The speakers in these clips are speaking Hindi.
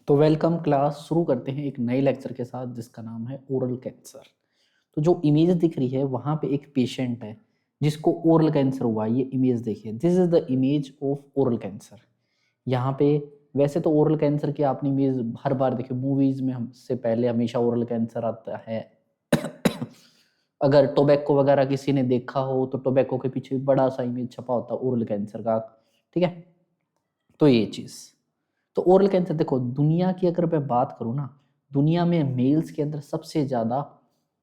तो वेलकम क्लास शुरू करते हैं एक नए लेक्चर के साथ जिसका नाम है ओरल कैंसर। तो जो इमेज दिख रही है वहाँ पे एक पेशेंट है जिसको ओरल कैंसर हुआ। ये इमेज देखिए, this is the image of oral cancer. यहाँ पे वैसे तो ओरल कैंसर की आपने इमेज हर बार देखी, मूवीज में हमसे पहले हमेशा ओरल कैंसर आता है। अगर टोबैको वगैरह किसी ने देखा हो तो टोबैको के पीछे बड़ा सा इमेज छपा होता है ओरल कैंसर का। ठीक है, तो ये चीज़। तो ओरल कैंसर देखो, दुनिया की अगर मैं बात करूँ ना, दुनिया में मेल्स के अंदर सबसे ज़्यादा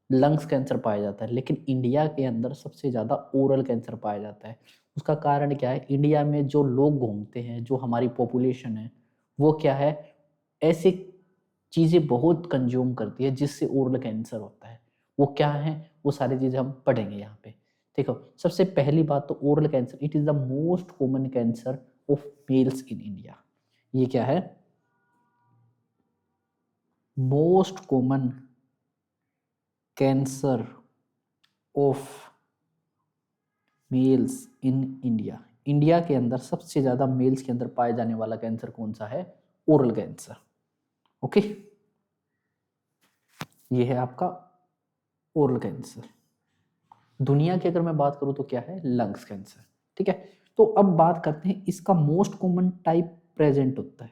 लंग्स कैंसर पाया जाता है, लेकिन इंडिया के अंदर सबसे ज़्यादा ओरल कैंसर पाया जाता है। उसका कारण क्या है? इंडिया में जो लोग घूमते हैं, जो हमारी पॉपुलेशन है, वो क्या है, ऐसी चीज़ें बहुत कंज्यूम करती है जिससे ओरल कैंसर होता है। वो क्या है, वो सारी चीज़ें हम पढ़ेंगे यहाँ पे। देखो, सबसे पहली बात तो oral cancer, it is the most common cancer of males in India. ये क्या है? Most common cancer of males in India. India के अंदर सबसे ज्यादा मेल्स के अंदर पाए जाने वाला कैंसर कौन सा है? Oral cancer. ओके, ये है आपका ओरल कैंसर। दुनिया की अगर मैं बात करूं तो क्या है? Lungs cancer. ठीक है, तो अब बात करते हैं इसका मोस्ट कॉमन टाइप प्रेजेंट होता है।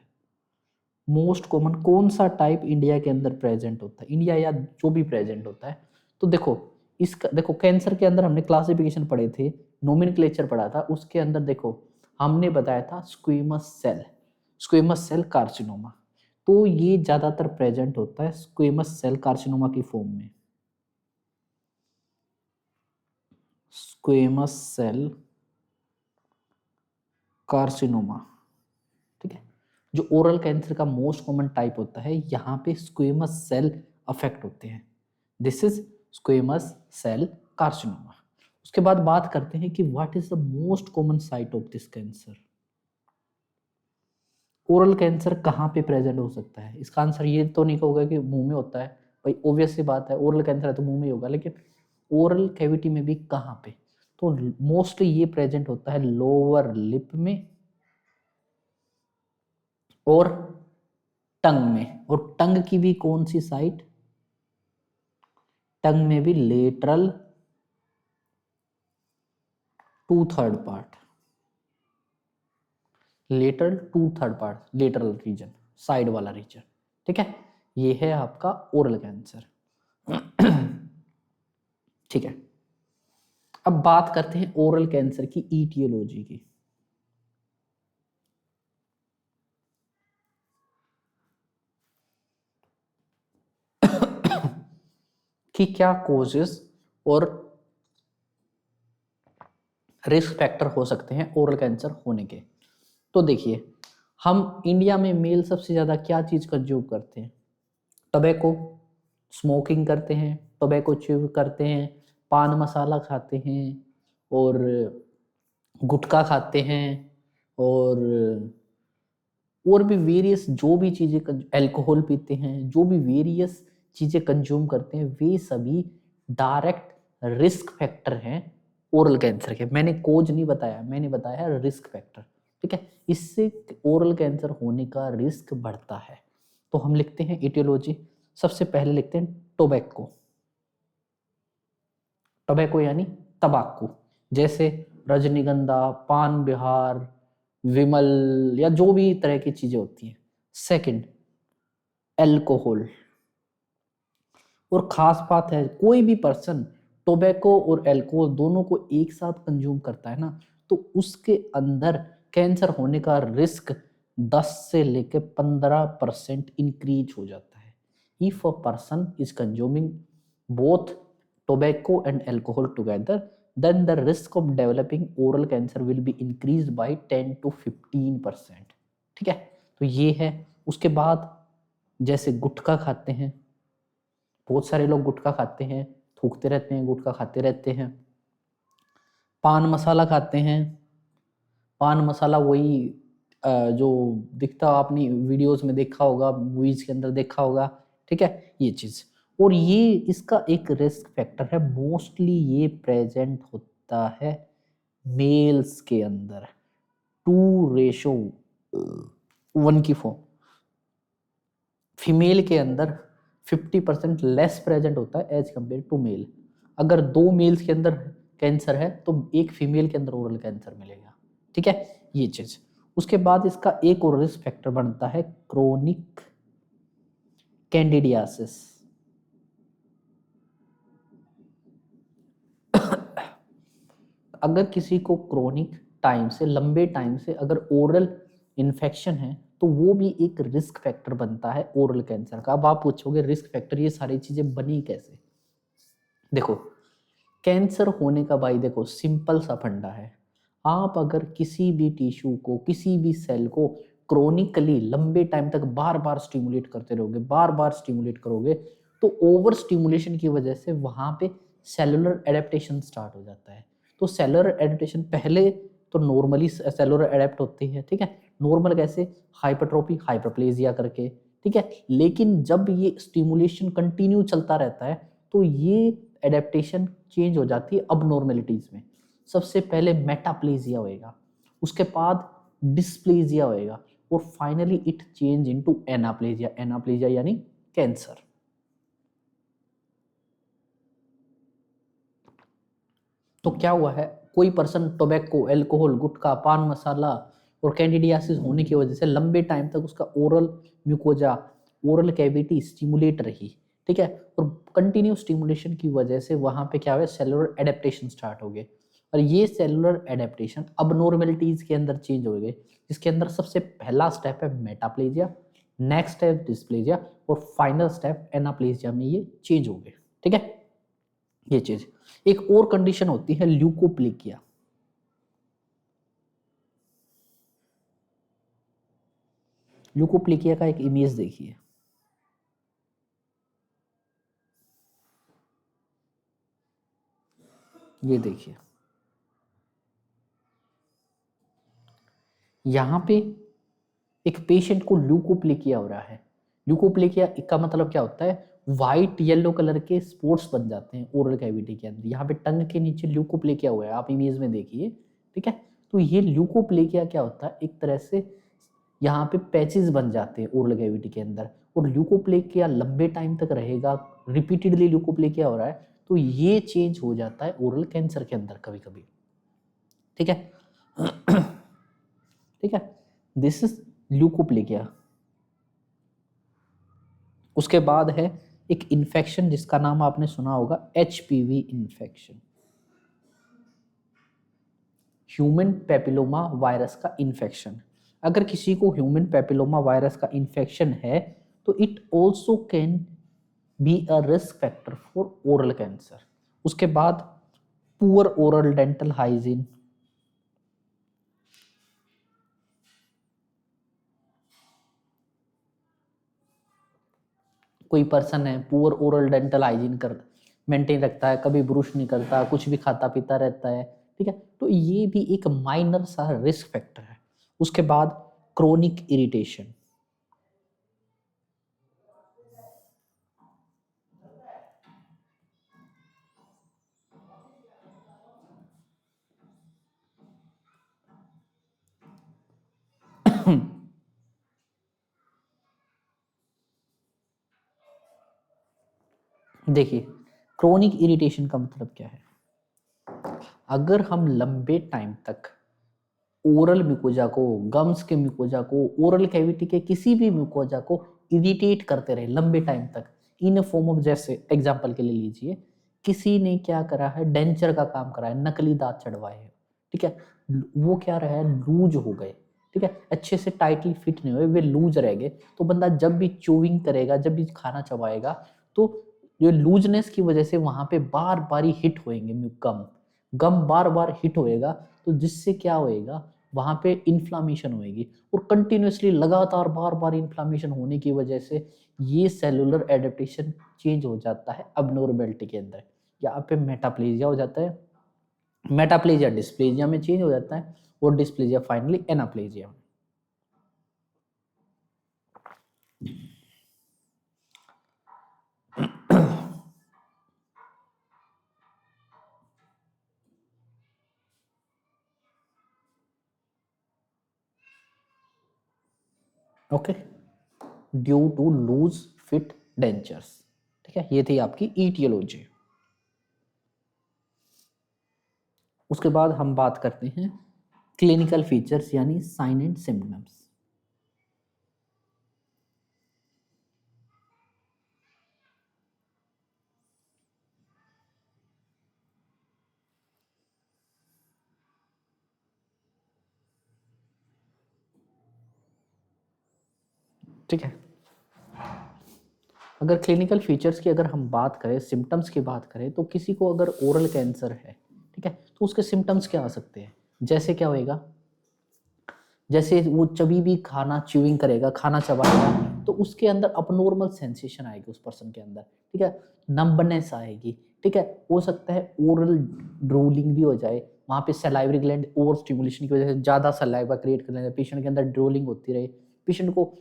मोस्ट कॉमन कौन सा टाइप इंडिया के अंदर प्रेजेंट होता है, इंडिया या जो भी प्रेजेंट होता है? तो देखो, इसका देखो, कैंसर के अंदर हमने क्लासिफिकेशन पढ़े थे, नोमेनक्लेचर पढ़ा था, उसके अंदर देखो हमने बताया था squamous cell, squamous cell carcinoma. तो ये ज्यादातर प्रेजेंट होता है स्क्वेमस सेल कार्सिनोमा की फॉर्म में। Squamous cell carcinoma. ठीक है, जो ओरल कैंसर का मोस्ट कॉमन टाइप होता है, यहाँ पे स्क्वेमस सेल अफेक्ट होते हैं। This is squamous cell carcinoma. उसके बाद बात करते हैं कि what is the most common site of this cancer. Oral cancer कहाँ पे प्रेजेंट हो सकता है? इसका आंसर ये तो नहीं होगा कि मुंह में होता है, भाई ऑब्वियस सी बात है, ओरल कैंसर है तो मुंह में ही होगा, लेकिन ओरल कैविटी में भी कहाँ पे? तो मोस्टली ये प्रेजेंट होता है लोअर लिप में और टंग में। और टंग की भी कौन सी साइट? टंग में भी lateral 2/3 part, lateral 2/3 part, lateral region, side वाला रीजन। ठीक है, ये है आपका ओरल कैंसर। ठीक है, अब बात करते हैं ओरल कैंसर की ईटियोलॉजी की। कि क्या कोजेस और रिस्क फैक्टर हो सकते हैं ओरल कैंसर होने के। तो देखिए, हम इंडिया में मेल सबसे ज़्यादा क्या चीज़ कंज्यूम करते हैं? टबैको, स्मोकिंग करते हैं, टोबैको च्यू करते हैं, पान मसाला खाते हैं, और गुटखा खाते हैं, और भी वेरियस जो भी चीज़ें, अल्कोहल पीते हैं, जो भी वेरियस चीज़ें कंज्यूम करते हैं, वे सभी डायरेक्ट रिस्क फैक्टर हैं ओरल कैंसर के। मैंने कोज नहीं बताया, मैंने बताया रिस्क फैक्टर। ठीक है, इससे ओरल कैंसर होने का रिस्क बढ़ता है। तो हम लिखते हैं इटियोलॉजी। सबसे पहले लिखते हैं टोबैको। टोबैको यानी तंबाकू, जैसे रजनीगंधा, पान बिहार, विमल, या जो भी तरह की चीजें होती हैं। Second, alcohol. और खास बात है, कोई भी पर्सन टोबैको और एल्कोहल दोनों को एक साथ कंज्यूम करता है ना, तो उसके अंदर कैंसर होने का रिस्क 10 से लेकर 15% इंक्रीज हो जाता है। If a person is consuming both tobacco and alcohol together, then the risk of developing oral cancer will be increased by 10 to 15%। ठीक है, तो ये है। उसके बाद जैसे गुटखा खाते हैं, बहुत सारे लोग गुटखा खाते हैं, थूकते रहते हैं, गुटखा खाते रहते हैं। पान मसाला खाते हैं, पान मसाला वही जो दिखता आपने वीडियोस में देखा होगा, मूवीज के अंदर देखा होगा। ठीक है, ये चीज। और ये इसका एक रिस्क फैक्टर है, मोस्टली ये प्रेजेंट होता है मेल्स के अंदर, 2:1 की फॉर्म। फीमेल के अंदर 50% लेस प्रेजेंट होता है एज कम्पेयर टू मेल। अगर 2 मेल्स के अंदर कैंसर है तो एक फीमेल के अंदर ओरल कैंसर मिलेगा, ठीक है, ये चीज। उसके बाद इसका एक और रिस्क फैक्टर बनता है क्रोनिक कैंडिडियासिस। अगर किसी को क्रोनिक टाइम से, लंबे टाइम से अगर ओरल इन्फेक्शन है तो वो भी एक रिस्क फैक्टर बनता है ओरल कैंसर का। अब आप पूछोगे रिस्क फैक्टर ये सारी चीजें बनी कैसे? देखो, कैंसर होने का भाई देखो सिंपल सा फंडा है। आप अगर किसी भी टिश्यू को, किसी भी सेल को क्रोनिकली लंबे टाइम तक बार बार स्टिमुलेट करते रहोगे, बार बार स्टिमुलेट करोगे, तो ओवर स्टिमुलेशन की वजह से वहां पे सेलुलर एडेप्टेशन स्टार्ट हो जाता है। तो सेलुलर एडेप्टेशन पहले तो नॉर्मली सेलुलर एडेप्ट होती है, ठीक है, नॉर्मल कैसे, हाइपरट्रोफी हाइपरप्लेजिया करके, ठीक है। लेकिन जब ये स्टिमुलेशन कंटिन्यू चलता रहता है तो ये एडेप्टेशन चेंज हो जाती है अब नॉर्मेलिटीज में। सबसे पहले मेटाप्लेजिया होएगा, उसके बाद डिस्प्लेजिया होएगा, और फाइनली इट चेंज इनटू एनाप्लेजिया। एनाप्लेजिया यानी कैंसर। तो क्या हुआ है, कोई पर्सन टोबैको, एल्कोहल, गुटखा, पान मसाला और कैंडिडियासिस होने की वजह से लंबे टाइम तक उसका oral mucosa, oral cavity stimulate रही, ठीक है, और कंटिन्यू स्टिमुलेशन की वजह से वहां पे क्या हुआ, सेलुलर एडेप्टेशन स्टार्ट हो गए, और ये सेलुलर एडेप्टेशन अब नॉर्मेलिटीज के अंदर चेंज हो गए, जिसके अंदर सबसे पहला स्टेप है मेटाप्लेजिया, नेक्स्ट स्टेप डिस्प्लेजिया, और फाइनल स्टेप एनाप्लेजिया में ये चेंज हो गए, ठीक है, ये चीज। एक और कंडीशन होती है ल्यूकोप्लेकिया। ल्यूकोप्लेकिया का एक इमेज देखिए, ये देखिए, यहां पे एक पेशेंट को ल्यूकोप्लेकिया हो रहा है। ल्यूकोप्लेकिया का मतलब क्या होता है, व्हाइट येलो कलर के स्पॉट्स बन जाते हैं ओरल कैविटी के अंदर। यहाँ पे टंग के नीचे ल्यूकोप्लेकिया हुआ है, आप इमेज में देखिए, ठीक है। तो ये ल्यूकोप्लेकिया क्या होता है, एक तरह से यहाँ पे पैचेस बन जाते हैं ओरल कैविटी के अंदर, और ल्यूकोप्लेकिया लंबे टाइम तक रहेगा, रिपीटेडली ल्यूकोप्लेकिया हो रहा है, तो ये चेंज हो जाता है ओरल कैंसर के अंदर कभी कभी, ठीक है। ठीक है, दिस इज ल्यूकोप्लेकिया। उसके बाद है एक इन्फेक्शन जिसका नाम आपने सुना होगा, HPV infection, human papilloma virus का इन्फेक्शन। अगर किसी को ह्यूमन पेपिलोमा वायरस का इन्फेक्शन है तो it also can be a risk factor for oral cancer. उसके बाद पुअर ओरल डेंटल हाइजीन, कोई पर्सन है पुअर ओरल डेंटल हाइजीन कर मेंटेन रखता है, कभी ब्रुश नहीं करता, कुछ भी खाता पीता रहता है, ठीक है, तो ये भी एक माइनर सा रिस्क फैक्टर है। उसके बाद क्रोनिक इरिटेशन, देखिए क्रोनिक इरिटेशन का मतलब क्या है, अगर हम लंबे टाइम तक ओरल म्यूकोजा को, गम्स के म्यूकोजा को, ओरल कैविटी के किसी भी म्यूकोजा को इरिटेट करते रहे लंबे टाइम तक, इन फॉर्म ऑफ, जैसे एग्जांपल के लिए लीजिए, किसी ने क्या करा है, डेंचर का काम करा है, नकली दांत चढ़वाए हैं, ठीक है, वो क्या रहा है, लूज हो गए, ठीक है, अच्छे से टाइटली फिट नहीं हुए, वे लूज रह गए, तो बंदा जब भी चूविंग करेगा, जब भी खाना चबाएगा, तो जो लूजनेस की वजह से वहां पे बार बार ही हिट होएंगे, गम गम बार बार हिट होएगा, तो जिससे क्या होएगा, वहां पे इन्फ्लामेशन होएगी, और कंटिन्यूसली लगातार बार बार इन्फ्लामेशन होने की वजह से ये सेलुलर एडेप्टेशन चेंज हो जाता है अबनॉर्मेलिटी के अंदर, यहाँ पे मेटाप्लेजिया हो जाता है, मेटाप्लेजिया डिस्प्लेजिया में चेंज हो जाता है, और डिस्प्लेजिया फाइनली एनाप्लेजिया में। Okay, due to loose fit dentures. ठीक है, ये थी आपकी ईटियोलॉजी। उसके बाद हम बात करते हैं क्लिनिकल फीचर्स यानी साइन एंड सिम्टम्स। ठीक है, अगर क्लिनिकल फीचर्स की अगर हम बात करें, सिम्टम्स की बात करें, तो किसी को अगर ओरल कैंसर है, ठीक है, तो उसके सिम्टम्स क्या आ सकते हैं? जैसे क्या होएगा, जैसे वो कभी भी खाना च्यूइंग करेगा, खाना चबाएगा, तो उसके अंदर अपनॉर्मल सेंसेशन आएगी उस पर्सन के अंदर। ठीक है, नंबनेस आएगी। ठीक है, हो सकता है ओरल ड्रोलिंग भी हो जाए, वहाँ पे सलाइवरी ग्लैंड और स्टिमुलेशन की वजह से ज़्यादा सलाइवा क्रिएट कर लेंगे, पेशेंट के अंदर ड्रोलिंग होती रहे, पेशेंट को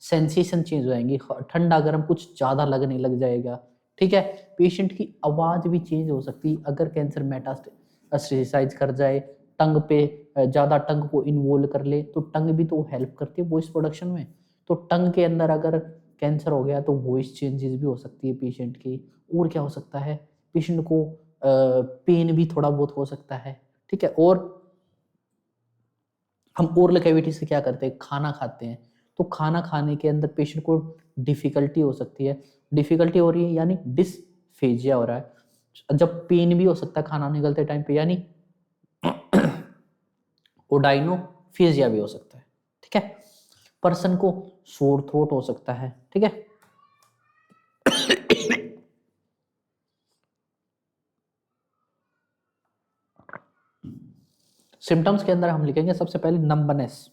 सेंसेशन चेंज हो जाएंगी, ठंडा गर्म कुछ ज़्यादा लगने लग जाएगा। ठीक है, पेशेंट की आवाज़ भी चेंज हो सकती है अगर कैंसर मेटास्टेसाइज कर जाए, टंग पे ज़्यादा टंग को इन्वॉल्व कर ले, तो टंग भी तो हेल्प करती है वॉइस प्रोडक्शन में, तो टंग के अंदर अगर कैंसर हो गया तो वॉइस चेंजेस भी हो सकती है पेशेंट की। और क्या हो सकता है, पेशेंट को पेन भी थोड़ा बहुत हो सकता है। ठीक है, और हम ओरल कैविटी से क्या करते हैं, खाना खाते हैं, तो खाना खाने के अंदर पेशेंट को डिफिकल्टी हो सकती है, डिफिकल्टी हो रही है यानी डिसफेजिया हो रहा है। जब पेन भी हो सकता है खाना निकलते टाइम पे, यानी ओडाइनोफेजिया भी हो सकता है। ठीक है, पर्सन को सोर थ्रोट हो सकता है। ठीक है, सिम्टम्स के अंदर हम लिखेंगे सबसे पहले नंबनेस,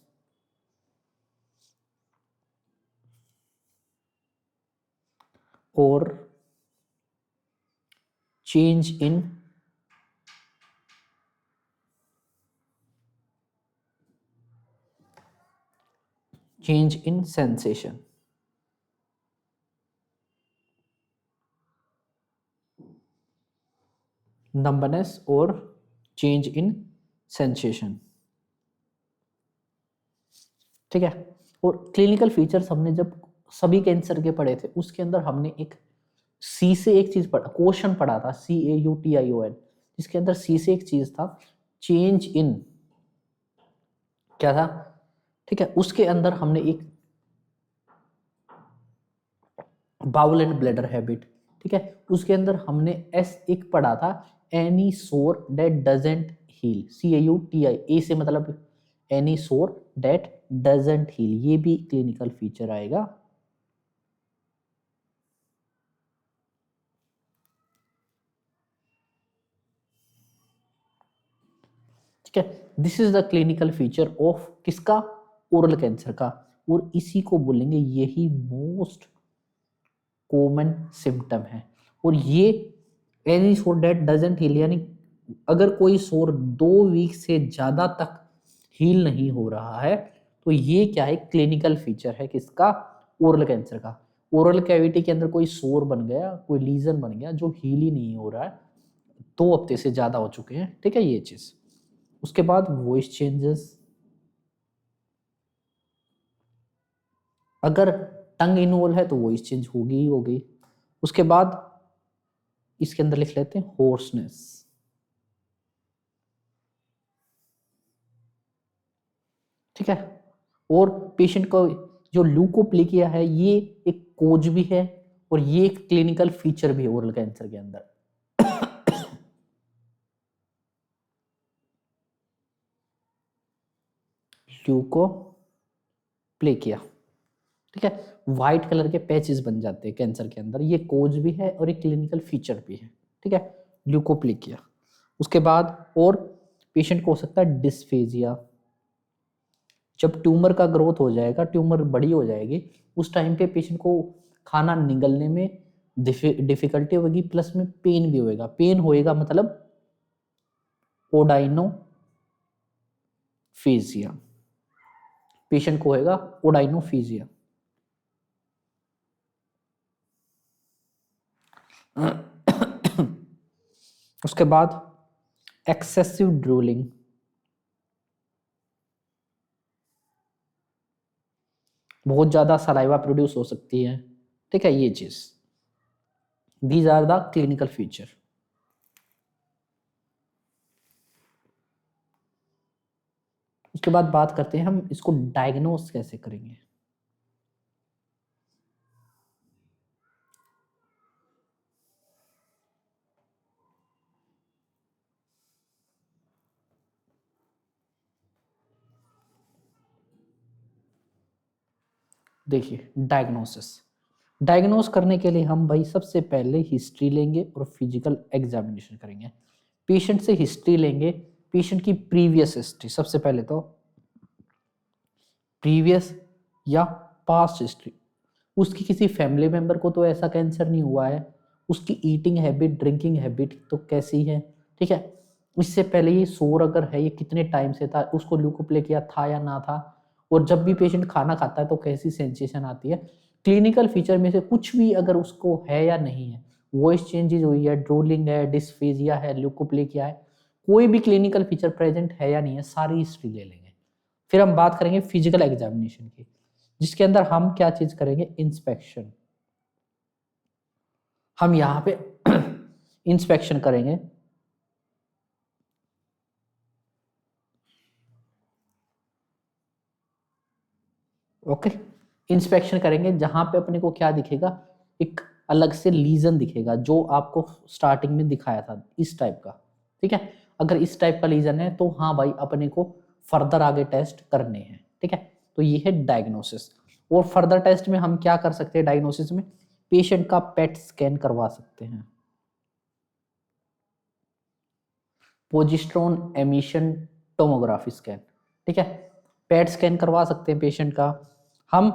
और चेंज इन सेंसेशन। नंबनेस और चेंज इन सेंसेशन। ठीक है, और क्लिनिकल फीचर्स हमने जब सभी कैंसर के पढ़े थे, उसके अंदर हमने एक सी से एक चीज पढ़ा, क्वेश्चन पढ़ा था, CAUTION, जिसके अंदर सी से एक चीज था, चेंज इन क्या था। ठीक है, उसके अंदर हमने एक बाउल एंड ब्लैडर हैबिट। ठीक है, उसके अंदर हमने एक पढ़ा था, एनी सोर दैट डजेंट हील, CAUTI, ए से मतलब एनी सोर दैट डजेंट हील, ये भी क्लिनिकल फीचर आएगा। ठीक है, this is the clinical feature of किसका, ओरल कैंसर का, और इसी को बोलेंगे यही मोस्ट कॉमन सिम्टम है। और ये एनी सोर दैट डजंट हील, यानी अगर कोई सोर 2 वीक से ज्यादा तक हील नहीं हो रहा है, तो ये क्या है, क्लिनिकल फीचर है किसका, ओरल कैंसर का। ओरल कैविटी के अंदर कोई सोर बन गया, कोई लीजन बन गया जो हील ही नहीं हो रहा है, 2 हफ्ते से ज्यादा हो चुके हैं। ठीक है, ये चीज। उसके बाद वॉइस चेंजेस, अगर टंग इन्वॉल्व है तो वॉइस चेंज होगी ही होगी। उसके बाद इसके अंदर लिख लेते हैं होर्सनेस। ठीक है, और पेशेंट को जो ल्यूकोप्लेकिया है, ये एक कोज भी है और ये एक क्लिनिकल फीचर भी है ओरल कैंसर के अंदर। ल्यूकोप्लेकिया। ठीक है, व्हाइट कलर के पैचेस बन जाते हैं कैंसर के अंदर, ये कोज भी है और एक क्लिनिकल फीचर भी है। ठीक है, ल्यूकोप्लेकिया। उसके बाद और पेशेंट को हो सकता है डिस्फेजिया, जब ट्यूमर का ग्रोथ हो जाएगा, ट्यूमर बड़ी हो जाएगी, उस टाइम पे पेशेंट को खाना निगलने में डिफिकल्टी होगी, प्लस में पेन भी होएगा। पेन होएगा मतलब ओडाइनोफेजिया, पेशेंट को होएगा ओडाइनोफेजिया। उसके बाद एक्सेसिव ड्रूलिंग, बहुत ज़्यादा सलाइवा प्रोड्यूस हो सकती है, ठीक है, ये चीज़। These are the clinical feature. उसके बाद बात करते हैं हम इसको डायग्नोस कैसे करेंगे। देखिए डायग्नोस करने के लिए हम भाई सबसे पहले हिस्ट्री लेंगे और फिजिकल एग्जामिनेशन करेंगे। पेशेंट से हिस्ट्री लेंगे, पेशेंट की प्रीवियस हिस्ट्री, सबसे पहले तो प्रीवियस या पास्ट हिस्ट्री। उसकी किसी फैमिली मेंबर को तो ऐसा कैंसर नहीं हुआ है, उसकी ईटिंग हैबिट, ड्रिंकिंग हैबिट तो कैसी है, ठीक है। इससे पहले ये सोर अगर है, ये कितने टाइम से था, उसको ल्यूकोप्लेकिया था या ना था, और जब भी पेशेंट खाना खाता है तो कैसी सेंसेशन आती है। क्लिनिकल फीचर में से कुछ भी अगर उसको है या नहीं है, वॉइस चेंजेस हुई है, ड्रोलिंग है, डिस्फेजिया है, ल्यूकोप्लेकिया है, कोई भी क्लिनिकल फीचर प्रेजेंट है या नहीं है, सारी हिस्ट्री ले लेंगे। फिर हम बात करेंगे फिजिकल एग्जामिनेशन की, जिसके अंदर हम क्या चीज करेंगे, इंस्पेक्शन। हम यहाँ पे इंस्पेक्शन करेंगे। ओके, इंस्पेक्शन करेंगे जहां पे अपने को क्या दिखेगा, एक अलग से लीजन दिखेगा जो आपको स्टार्टिंग में दिखाया था, इस टाइप का, ठीक है। अगर इस टाइप का लीजन है तो हाँ भाई अपने को फर्दर आगे टेस्ट करने हैं, ठीक है। तो ये है डायग्नोसिस। और फर्दर टेस्ट में हम क्या कर सकते हैं, डायग्नोसिस में पेशेंट का पेट स्कैन करवा सकते हैं, पोजिस्ट्रोन एमिशन टोमोग्राफी स्कैन, ठीक है। पेट स्कैन करवा सकते हैं पेशेंट का। हम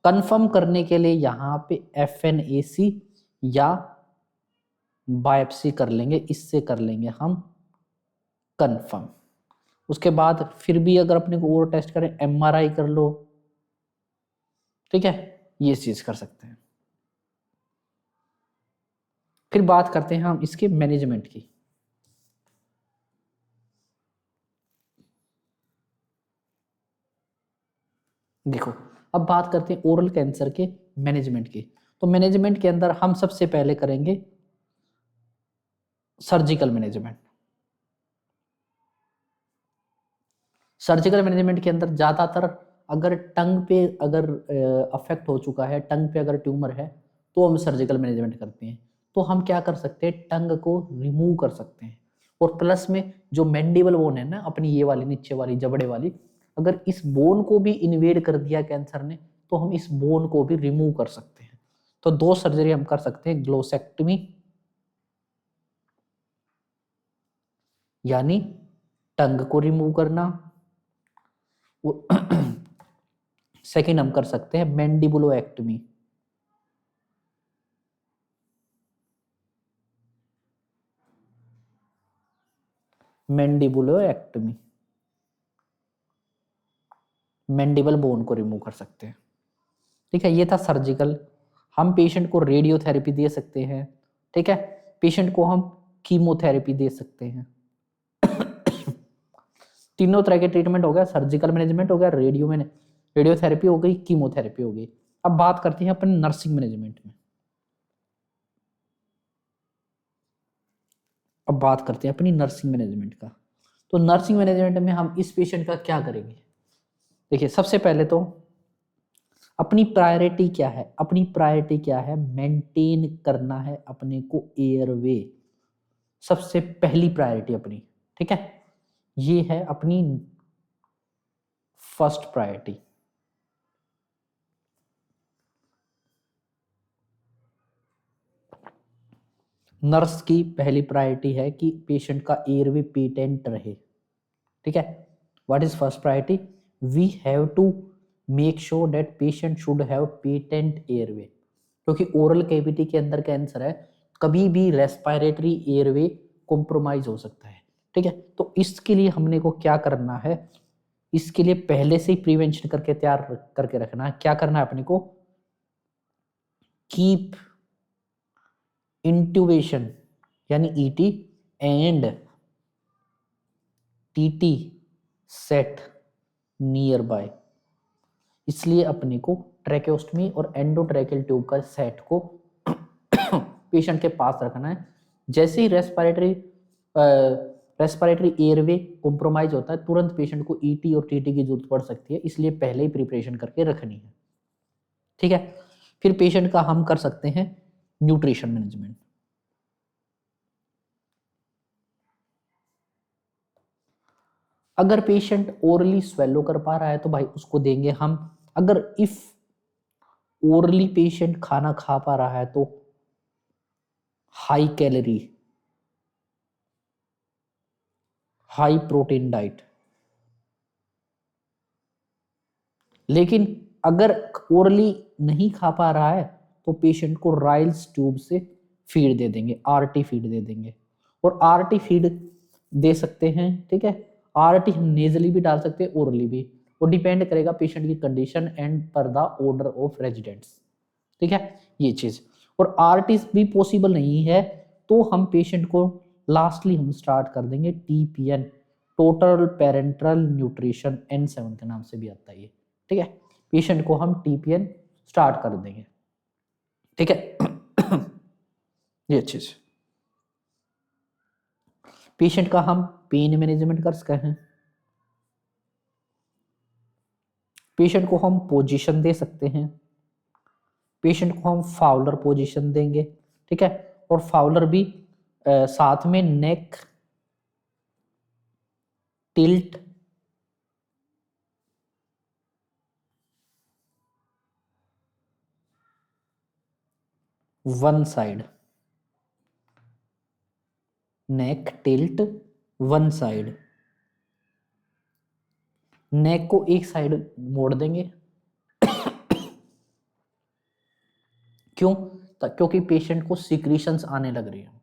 कंफर्म करने के लिए यहाँ पे FNAC या बायोप्सी कर लेंगे, इससे कर लेंगे हम कंफर्म। उसके बाद फिर भी अगर अपने को और टेस्ट करें, MRI कर लो, ठीक है, ये चीज कर सकते हैं। फिर बात करते हैं हम इसके मैनेजमेंट की। देखो, अब बात करते हैं ओरल कैंसर के मैनेजमेंट की। तो मैनेजमेंट के अंदर हम सबसे पहले करेंगे सर्जिकल मैनेजमेंट। सर्जिकल मैनेजमेंट के अंदर ज्यादातर अगर टंग पे अगर अफेक्ट हो चुका है, टंग पे अगर ट्यूमर है, तो हम सर्जिकल मैनेजमेंट करते हैं। तो हम क्या कर सकते हैं, टंग को रिमूव कर सकते हैं। और प्लस में जो मैंडिबल बोन है ना, अपनी ये वाली नीचे वाली जबड़े वाली, अगर इस बोन को भी इन्वेड कर दिया कैंसर ने, तो हम इस बोन को भी रिमूव कर सकते हैं। तो दो सर्जरी हम कर सकते हैं, ग्लोसेक्टमी यानी टंग को रिमूव करना, सेकेंड हम कर सकते हैं मैंडिबुलोएक्टमी। मैंडिबुलोएक्टमी, मैंडिबल बोन को रिमूव कर सकते हैं, ठीक है। ये था सर्जिकल। हम पेशेंट को रेडियोथेरेपी दे सकते हैं, ठीक है। पेशेंट को हम कीमोथेरेपी दे सकते हैं। तीनों तरह के ट्रीटमेंट हो गया, सर्जिकल मैनेजमेंट हो गया, रेडियोथेरेपी हो गई, कीमोथेरेपी हो गई। अब बात करते हैं अपन नर्सिंग मैनेजमेंट में। अब बात करते हैं अपनी नर्सिंग मैनेजमेंट का। तो नर्सिंग मैनेजमेंट में हम इस पेशेंट का क्या करेंगे, देखिए सबसे पहले तो अपनी प्रायोरिटी क्या है, अपनी प्रायोरिटी क्या है, मेंटेन करना है अपने को एयरवे, सबसे पहली प्रायोरिटी अपनी, ठीक है। ये है अपनी फर्स्ट प्रायोरिटी। नर्स की पहली प्रायोरिटी है कि पेशेंट का एयरवे पेटेंट रहे, ठीक है। What is first priority, we have to make sure that patient should have patent airway, क्योंकि ओरल कैविटी के अंदर कैंसर है, कभी भी रेस्पिरेटरी एयरवे कॉम्प्रोमाइज हो सकता है, ठीक है। तो इसके लिए हमने को क्या करना है, इसके लिए पहले से ही प्रिवेंशन करके तैयार करके रखना है। क्या करना है अपने को, कीप इंट्यूबेशन यानी ET and TT set near by, इसलिए अपने को ट्रैकेओस्टमी और एंडोट्रैकेल ट्यूब का सेट को पेशेंट के पास रखना है। जैसे ही रेस्पिरेटरी एयरवे कॉम्प्रोमाइज होता है, तुरंत पेशेंट को ईटी और टीटी की जरूरत पड़ सकती है, इसलिए पहले ही प्रिपरेशन करके रखनी है। ठीक है, फिर पेशेंट का हम कर सकते हैं न्यूट्रिशन मैनेजमेंट। अगर पेशेंट ओरली स्वेलो कर पा रहा है तो भाई उसको देंगे हम। अगर इफ ओरली पेशेंट खाना खा पा रहा है तो high calorie high protein diet. लेकिन अगर ओरली नहीं खा पा रहा है तो पेशेंट को राइल्स ट्यूब से फीड दे देंगे, आरटी फीड दे देंगे। और आरटी फीड दे सकते हैं, ठीक है, आरटी हम नेजली भी डाल सकते हैं, ओरली भी, वो डिपेंड करेगा पेशेंट की कंडीशन एंड पर द ऑर्डर ऑफ रेजिडेंट्स। ठीक है, ये चीज। और आरटी भी पॉसिबल नहीं है तो हम पेशेंट को लास्टली हम स्टार्ट कर देंगे TPN, total parental nutrition, N7 के नाम से भी आता है ये। ठीक है, पेशेंट को हम टीपीएन स्टार्ट कर देंगे। ठीक है ये चीज। पेशेंट का हम पेन मैनेजमेंट कर सकते हैं। पेशेंट को हम पोजीशन दे सकते हैं। पेशेंट को हम फाउलर पोजीशन देंगे। ठीक है, और फाउलर भी साथ में नेक टिल्ट वन साइड, नेक टिल्ट वन साइड, नेक को एक साइड मोड़ देंगे। क्यों? क्योंकि पेशेंट को सिक्रीशंस आने लग रही है,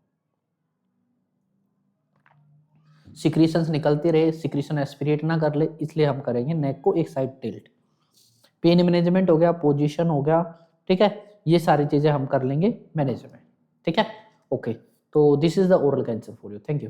सिक्रीशंस निकलते रहे, सिक्रीशन एस्पिरेट ना कर ले, इसलिए हम करेंगे नेक को एक साइड टिल्ट। पेन मैनेजमेंट हो गया, पोजीशन हो गया। ठीक है, ये सारी चीजें हम कर लेंगे मैनेजमेंट। ठीक है, ओके। तो this is the oral cancer for you. Thank you.